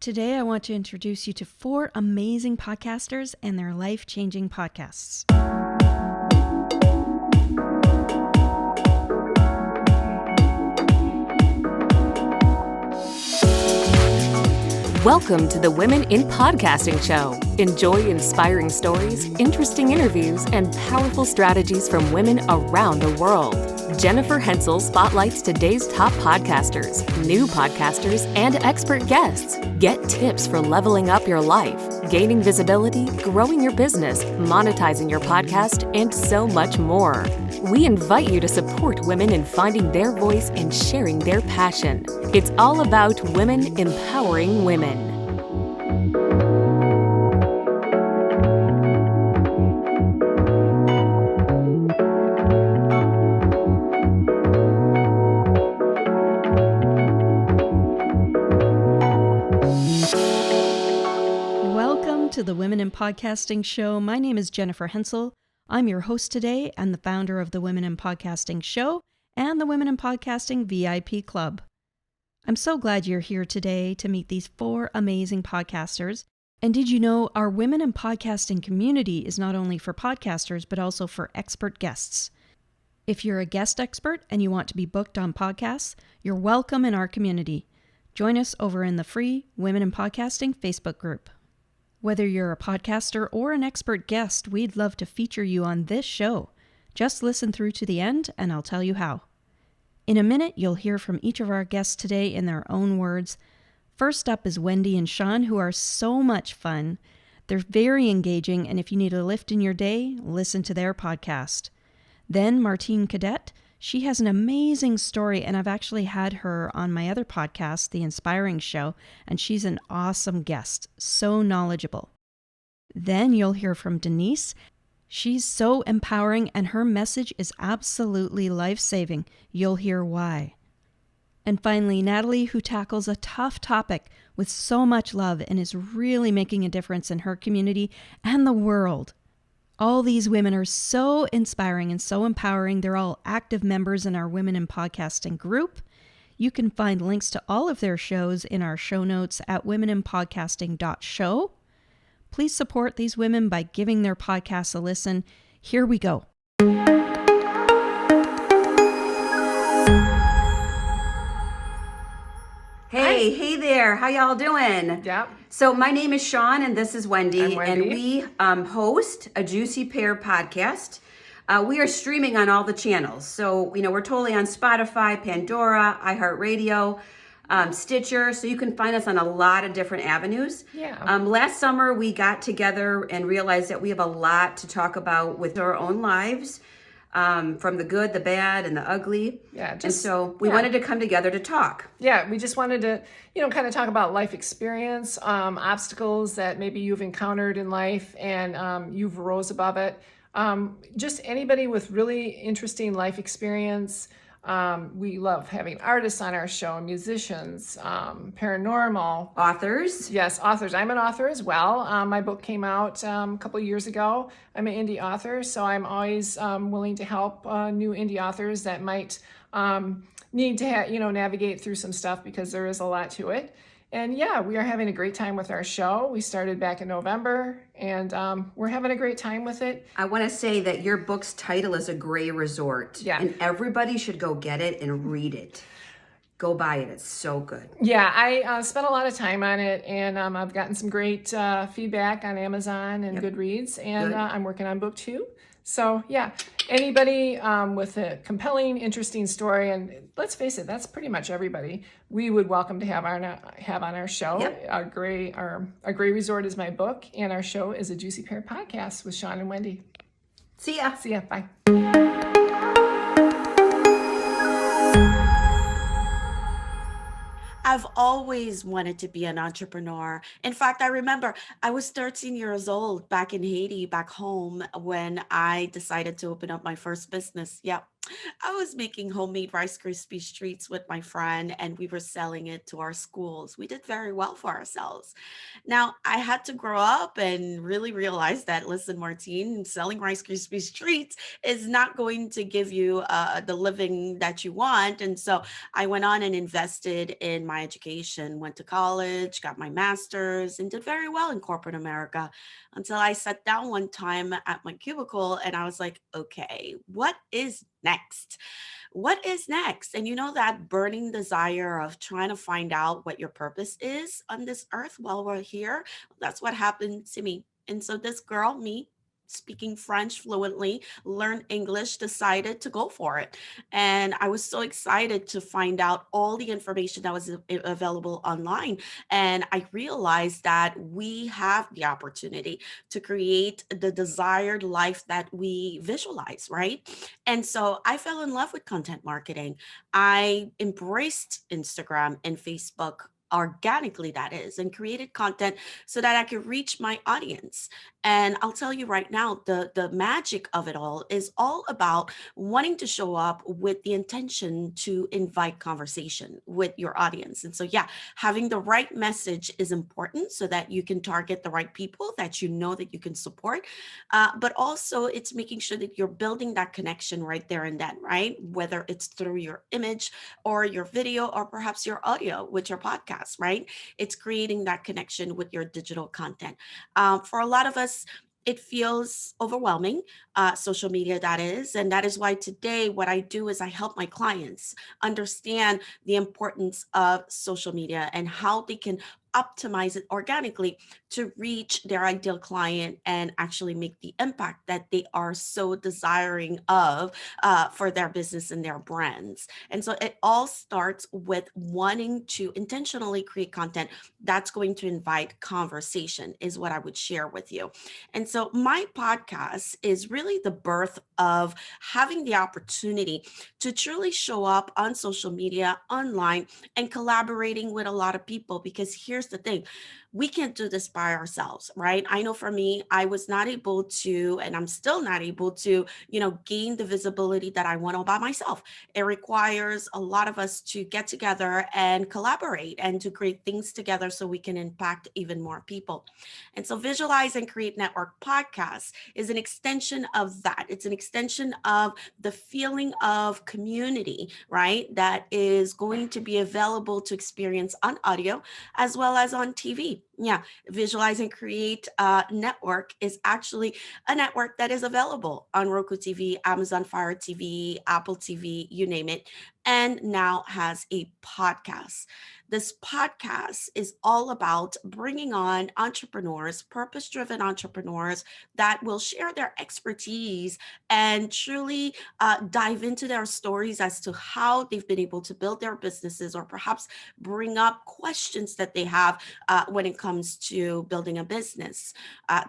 Today, I want to introduce you to 4 amazing podcasters and their life-changing podcasts. Welcome to the Women in Podcasting Show. Enjoy inspiring stories, interesting interviews, and powerful strategies from women around the world. Jennifer Hensel spotlights today's top podcasters, new podcasters, and expert guests. Get tips for leveling up your life, gaining visibility, growing your business, monetizing your podcast, and so much more. We invite you to support women in finding their voice and sharing their passion. It's all about women empowering women. Welcome to the Women in Podcasting Show. My name is Jennifer Hensel. I'm your host today and the founder of the Women in Podcasting Show and the Women in Podcasting VIP Club. I'm so glad you're here today to meet these 4 amazing podcasters. And did you know our Women in Podcasting community is not only for podcasters, but also for expert guests. If you're a guest expert and you want to be booked on podcasts, you're welcome in our community. Join us over in the free Women in Podcasting Facebook group. Whether you're a podcaster or an expert guest, we'd love to feature you on this show. Just listen through to the end and I'll tell you how. In a minute, you'll hear from each of our guests today in their own words. First up is Wendy and Sean, who are so much fun. They're very engaging, and if you need a lift in your day, listen to their podcast. Then Martine Cadet. She has an amazing story, and I've actually had her on my other podcast, The Inspiring Show, and she's an awesome guest, so knowledgeable. Then you'll hear from Denise. She's so empowering, and her message is absolutely life-saving. You'll hear why. And finally, Natalie, who tackles a tough topic with so much love and is really making a difference in her community and the world. All these women are so inspiring and so empowering. They're all active members in our Women in Podcasting group. You can find links to all of their shows in our show notes at womeninpodcasting.show. Please support these women by giving their podcasts a listen. Here we go. Hey there. How y'all doing? Yep. So my name is Sean and this is Wendy. I'm Wendy. And we host a Juicy Pear podcast. We are streaming on all the channels. So, we're totally on Spotify, Pandora, iHeartRadio, Stitcher. So you can find us on a lot of different avenues. Yeah. Last summer, we got together and realized that we have a lot to talk about with our own lives. From the good, the bad, and the ugly. Yeah. And so we wanted to come together to talk. Yeah, we just wanted to, kind of talk about life experience, obstacles that maybe you've encountered in life and you've rose above it. Just anybody with really interesting life experience. We love having artists on our show, musicians, paranormal. Authors. Yes, authors. I'm an author as well. My book came out a couple of years ago. I'm an indie author, so I'm always willing to help new indie authors that might need to navigate through some stuff because there is a lot to it. And yeah, we are having a great time with our show. We started back in November, and we're having a great time with it. I want to say that your book's title is A Gray Resort. Yeah. And everybody should go get it and read it. Go buy it. It's so good. Yeah, I spent a lot of time on it, and I've gotten some great feedback on Amazon and Goodreads, and I'm working on book 2. So yeah, anybody with a compelling, interesting story, and let's face it, that's pretty much everybody, we would welcome to have on our show. Yep. Our Gray Resort is my book, and our show is a Juicy Pear podcast with Sean and Wendy. See ya. See ya. Bye. I've always wanted to be an entrepreneur. In fact, I remember I was 13 years old back in Haiti, back home, when I decided to open up my first business. Yeah. I was making homemade Rice Krispie treats with my friend, and we were selling it to our schools. We did very well for ourselves. Now, I had to grow up and really realize that, listen, Martine, selling Rice Krispies treats is not going to give you the living that you want. And so I went on and invested in my education, went to college, got my master's, and did very well in corporate America until I sat down one time at my cubicle and I was like, okay, what is next? What is next? And you know that burning desire of trying to find out what your purpose is on this earth while we're here? That's what happened to me. And so this girl, me, speaking French fluently, learned English, decided to go for it. And I was so excited to find out all the information that was available online. And I realized that we have the opportunity to create the desired life that we visualize, right? And so I fell in love with content marketing. I embraced Instagram and Facebook organically, that is, and created content so that I could reach my audience. And I'll tell you right now, the magic of it all is all about wanting to show up with the intention to invite conversation with your audience. And so, yeah, having the right message is important so that you can target the right people that you know that you can support. But also, it's making sure that you're building that connection right there and then, right? Whether it's through your image or your video or perhaps your audio with your podcast, right? It's creating that connection with your digital content. For a lot of us, it feels overwhelming, social media, that is. And that is why today, what I do is I help my clients understand the importance of social media and how they can optimize it organically to reach their ideal client and actually make the impact that they are so desiring of for their business and their brands. And so it all starts with wanting to intentionally create content that's going to invite conversation, is what I would share with you. And so my podcast is really the birth of having the opportunity to truly show up on social media, online, and collaborating with a lot of people. Because here's the thing, we can't do this by ourselves, right? I know for me, I was not able to, and I'm still not able to, gain the visibility that I want all by myself. It requires a lot of us to get together and collaborate and to create things together so we can impact even more people. And so Visualize and Create Network podcast is an extension of that. It's an extension of the feeling of community, right? That is going to be available to experience on audio as well as on TV. Yeah, Visualize and Create Network is actually a network that is available on Roku TV, Amazon Fire TV, Apple TV, you name it, and now has a podcast. This podcast is all about bringing on entrepreneurs, purpose-driven entrepreneurs that will share their expertise and truly dive into their stories as to how they've been able to build their businesses, or perhaps bring up questions that they have when it comes to building a business.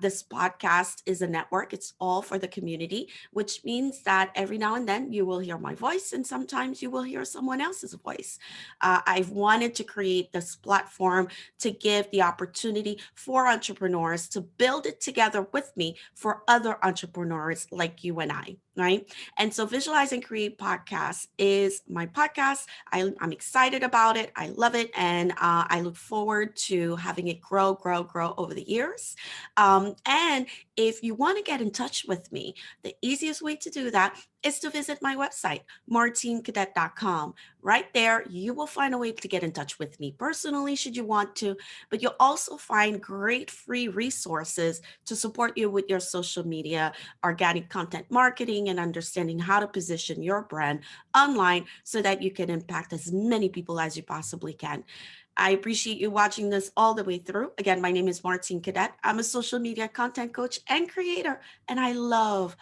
This podcast is a network. It's all for the community, which means that every now and then you will hear my voice and sometimes you will hear someone else's voice. I've wanted to create this platform to give the opportunity for entrepreneurs to build it together with me for other entrepreneurs like you and I, right? And so Visualize and Create podcast is my podcast. I'm excited about it. I love it. And I look forward to having it grow over the years. And if you want to get in touch with me, the easiest way to do that is to visit my website, martinecadet.com. Right there, you will find a way to get in touch with me personally, should you want to, but you'll also find great free resources to support you with your social media, organic content marketing, and understanding how to position your brand online so that you can impact as many people as you possibly can. I appreciate you watching this all the way through. Again, my name is Martine Cadet. I'm a social media content coach and creator, and I love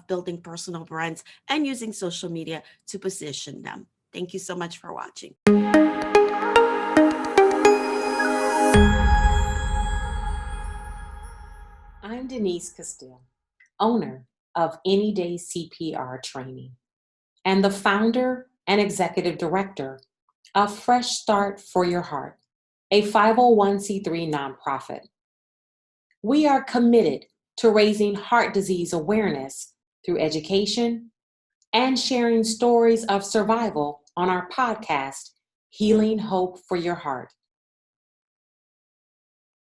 building personal brands and using social media to position them. Thank you so much for watching. I'm Denise Castille, owner of Any Day CPR Training, and the founder and executive director of Fresh Start for Your Heart, a 501c3 nonprofit. We are committed to raising heart disease awareness through education, and sharing stories of survival on our podcast, Healing Hope for Your Heart.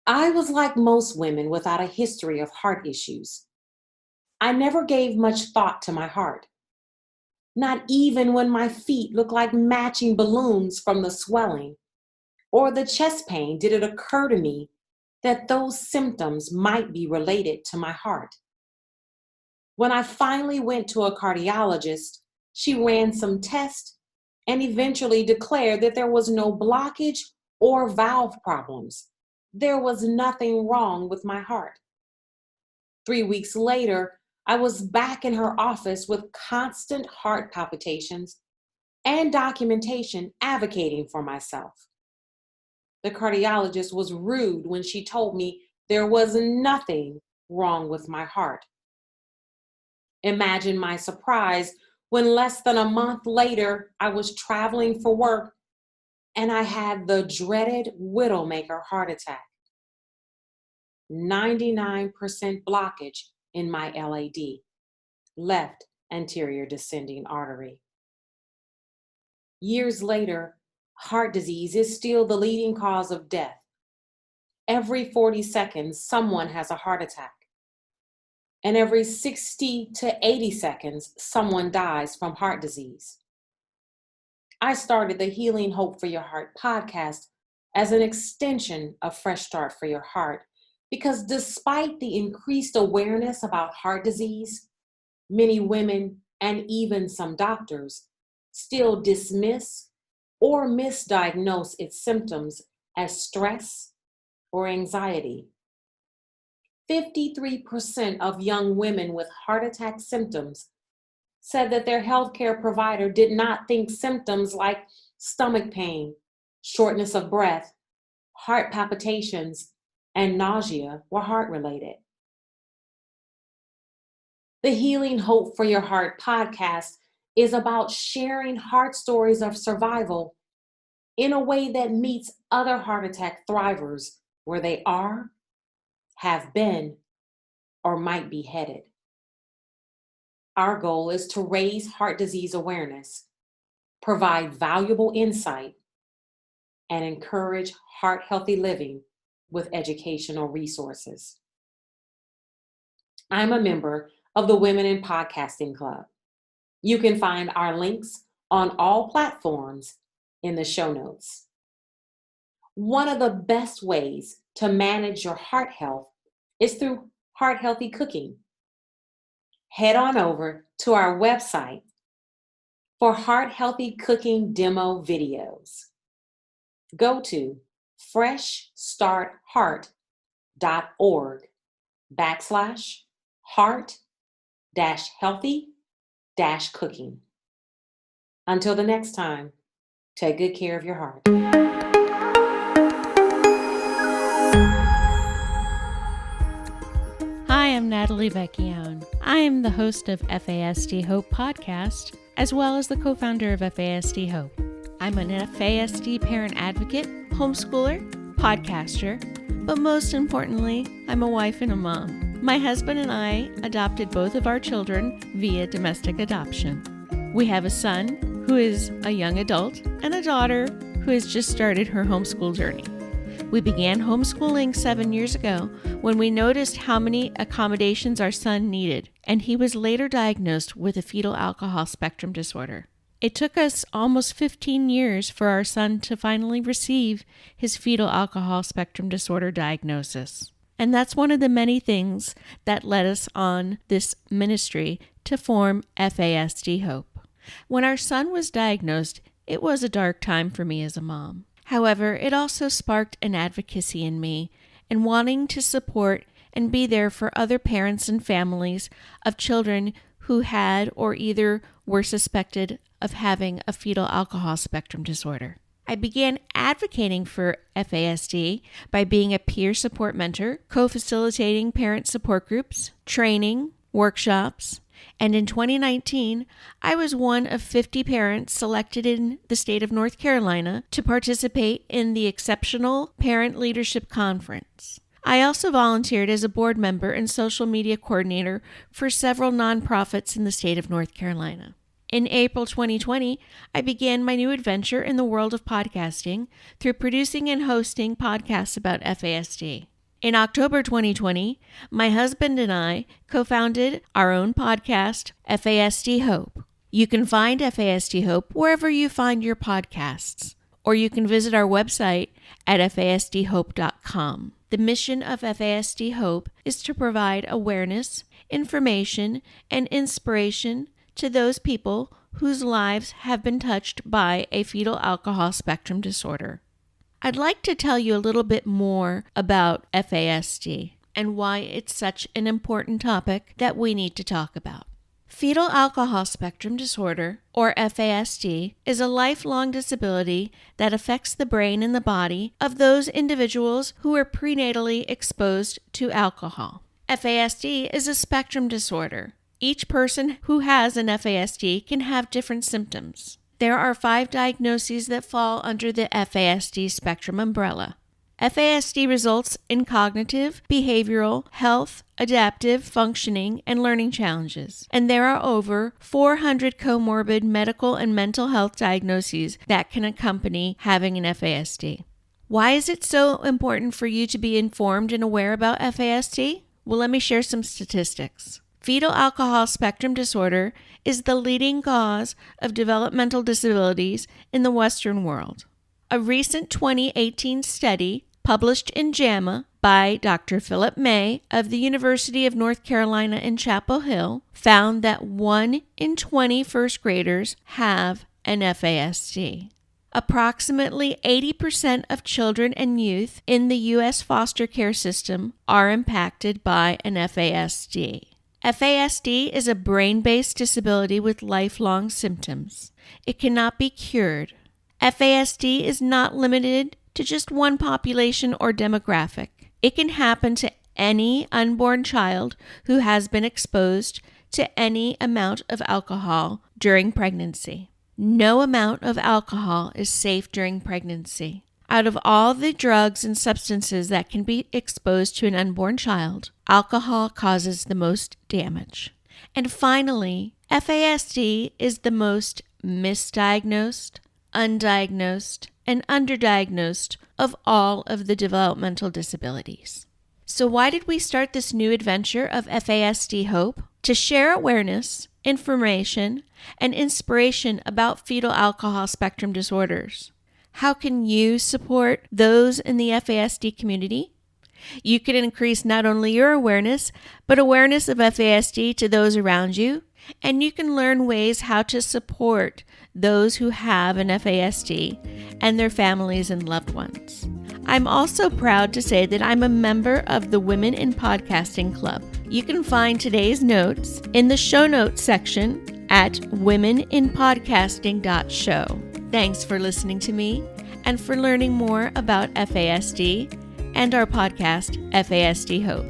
I was like most women without a history of heart issues. I never gave much thought to my heart. Not even when my feet looked like matching balloons from the swelling or the chest pain did it occur to me that those symptoms might be related to my heart. When I finally went to a cardiologist, she ran some tests and eventually declared that there was no blockage or valve problems. There was nothing wrong with my heart. 3 weeks later, I was back in her office with constant heart palpitations and documentation advocating for myself. The cardiologist was rude when she told me there was nothing wrong with my heart. Imagine my surprise when less than a month later, I was traveling for work and I had the dreaded widowmaker heart attack. 99% blockage in my LAD, left anterior descending artery. Years later, heart disease is still the leading cause of death. Every 40 seconds, someone has a heart attack. And every 60 to 80 seconds, someone dies from heart disease. I started the Healing Hope for Your Heart podcast as an extension of Fresh Start for Your Heart because despite the increased awareness about heart disease, many women and even some doctors still dismiss or misdiagnose its symptoms as stress or anxiety. 53% of young women with heart attack symptoms said that their healthcare provider did not think symptoms like stomach pain, shortness of breath, heart palpitations, and nausea were heart-related. The Healing Hope for Your Heart podcast is about sharing heart stories of survival in a way that meets other heart attack thrivers where they are, have been, or might be headed. Our goal is to raise heart disease awareness, provide valuable insight, and encourage heart-healthy living with educational resources. I'm a member of the Women in Podcasting Club. You can find our links on all platforms in the show notes. One of the best ways to manage your heart health is through heart-healthy cooking. Head on over to our website for heart-healthy cooking demo videos. Go to freshstartheart.org/heart-healthy-cooking. Until the next time, take good care of your heart. Hi, I'm Natalie Vecchione. I am the host of FASD Hope podcast, as well as the co-founder of FASD Hope. I'm an FASD parent advocate, homeschooler, podcaster, but most importantly, I'm a wife and a mom. My husband and I adopted both of our children via domestic adoption. We have a son who is a young adult and a daughter who has just started her homeschool journey. We began homeschooling 7 years ago when we noticed how many accommodations our son needed, and he was later diagnosed with a fetal alcohol spectrum disorder. It took us almost 15 years for our son to finally receive his fetal alcohol spectrum disorder diagnosis. And that's one of the many things that led us on this ministry to form FASD Hope. When our son was diagnosed, it was a dark time for me as a mom. However, it also sparked an advocacy in me in wanting to support and be there for other parents and families of children who had or either were suspected of having a fetal alcohol spectrum disorder. I began advocating for FASD by being a peer support mentor, co-facilitating parent support groups, training, workshops, and in 2019, I was one of 50 parents selected in the state of North Carolina to participate in the Exceptional Parent Leadership Conference. I also volunteered as a board member and social media coordinator for several nonprofits in the state of North Carolina. In April 2020, I began my new adventure in the world of podcasting through producing and hosting podcasts about FASD. In October 2020, my husband and I co-founded our own podcast, FASD Hope. You can find FASD Hope wherever you find your podcasts, or you can visit our website at fasdhope.com. The mission of FASD Hope is to provide awareness, information, and inspiration to those people whose lives have been touched by a fetal alcohol spectrum disorder. I'd like to tell you a little bit more about FASD and why it's such an important topic that we need to talk about. Fetal alcohol spectrum disorder, or FASD, is a lifelong disability that affects the brain and the body of those individuals who are prenatally exposed to alcohol. FASD is a spectrum disorder. Each person who has an FASD can have different symptoms. There are 5 diagnoses that fall under the FASD spectrum umbrella. FASD results in cognitive, behavioral, health, adaptive, functioning, and learning challenges. And there are over 400 comorbid medical and mental health diagnoses that can accompany having an FASD. Why is it so important for you to be informed and aware about FASD? Well, let me share some statistics. Fetal alcohol spectrum disorder is the leading cause of developmental disabilities in the Western world. A recent 2018 study published in JAMA by Dr. Philip May of the University of North Carolina in Chapel Hill found that 1 in 20 first graders have an FASD. Approximately 80% of children and youth in the U.S. foster care system are impacted by an FASD. FASD is a brain-based disability with lifelong symptoms. It cannot be cured. FASD is not limited to just one population or demographic. It can happen to any unborn child who has been exposed to any amount of alcohol during pregnancy. No amount of alcohol is safe during pregnancy. Out of all the drugs and substances that can be exposed to an unborn child, alcohol causes the most damage. And finally, FASD is the most misdiagnosed, undiagnosed, and underdiagnosed of all of the developmental disabilities. So why did we start this new adventure of FASD Hope? To share awareness, information, and inspiration about fetal alcohol spectrum disorders. How can you support those in the FASD community? You can increase not only your awareness, but awareness of FASD to those around you, and you can learn ways how to support those who have an FASD and their families and loved ones. I'm also proud to say that I'm a member of the Women in Podcasting Club. You can find today's notes in the show notes section at womeninpodcasting.show. Thanks for listening to me and for learning more about FASD and our podcast, FASD Hope.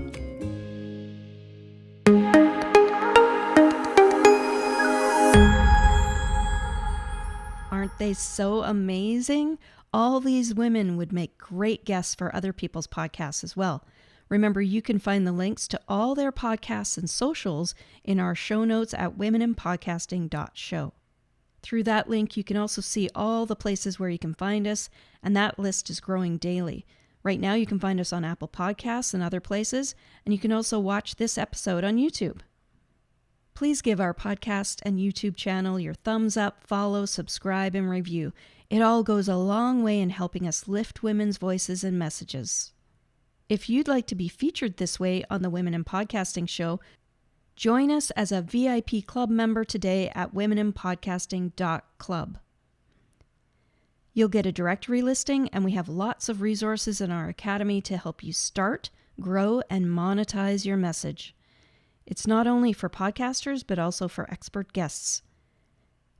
Aren't they so amazing? All these women would make great guests for other people's podcasts as well. Remember, you can find the links to all their podcasts and socials in our show notes at womeninpodcasting.show. Through that link, you can also see all the places where you can find us, and that list is growing daily. Right now, you can find us on Apple Podcasts and other places, and you can also watch this episode on YouTube. Please give our podcast and YouTube channel your thumbs up, follow, subscribe, and review. It all goes a long way in helping us lift women's voices and messages. If you'd like to be featured this way on the Women in Podcasting Show, join us as a VIP club member today at womeninpodcasting.club. You'll get a directory listing, and we have lots of resources in our academy to help you start, grow, and monetize your message. It's not only for podcasters, but also for expert guests.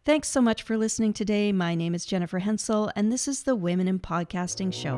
Thanks so much for listening today. My name is Jennifer Hensel, and this is the Women in Podcasting Show.